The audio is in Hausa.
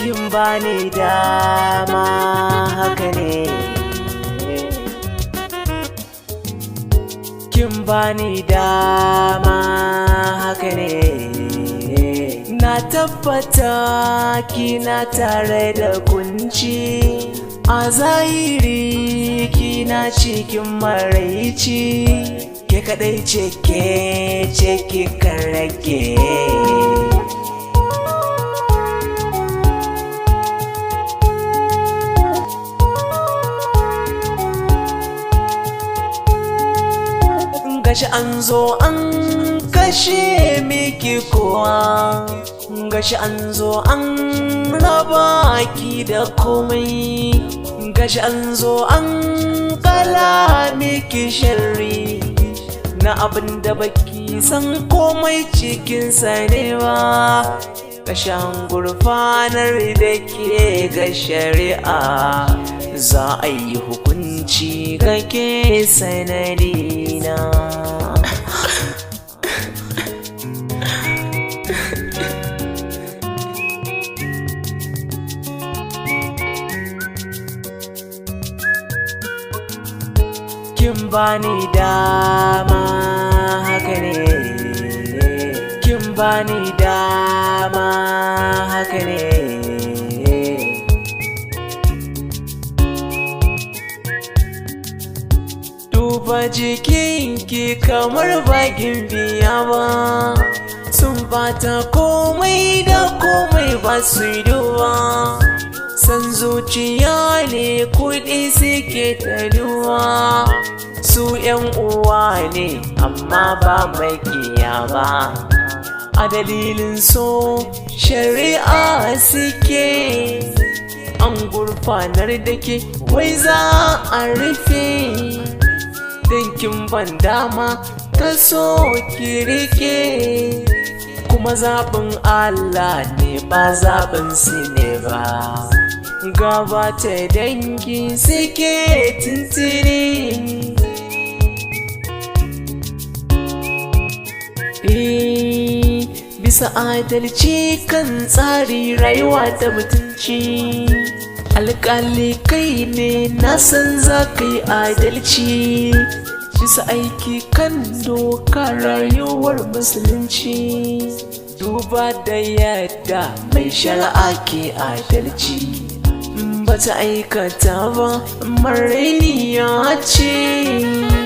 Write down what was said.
kin bani dama haka ne, kin bani dama haka ne. Na tabbata kina tare da kunci, a zahiri kina cikin maraici, ke kadai ce kika rage. Gashi an zo an kashe miki kowa, gashi an zo an raba ki da komai, gashi an zo an kala miki sharri na abin da baki san komai cikinsa ne ba. Gashi an gurfanar da ke ga shari'a, za a yi hukunci ga ke sanadina. Kin bani dama haka ne, kin bani dama haka ne. Duba jikinki kamar bagin biya ba, sun bata komai da komai ba su duba. San zuciya ne kuɗi suke taduwa, su ‘yan uwa ne amma ba makiya ba. A dalilin so shari'a suke, an gurfanar da ke wai za a rufe. Dinkin ban dama ta so ki rike, kuma zaɓin Allah ne ba zaɓin su ne ba. Gaba ta dangi suke tintiri, bisa adalci kan tsari rayuwa da mutunci. Alƙali kai ne na san za ka yi adalci, bisa aiki kan doka rayuwar musulunci. Duba da yadda mai shari'a ke adalci, bata aikata ba marainiya ce.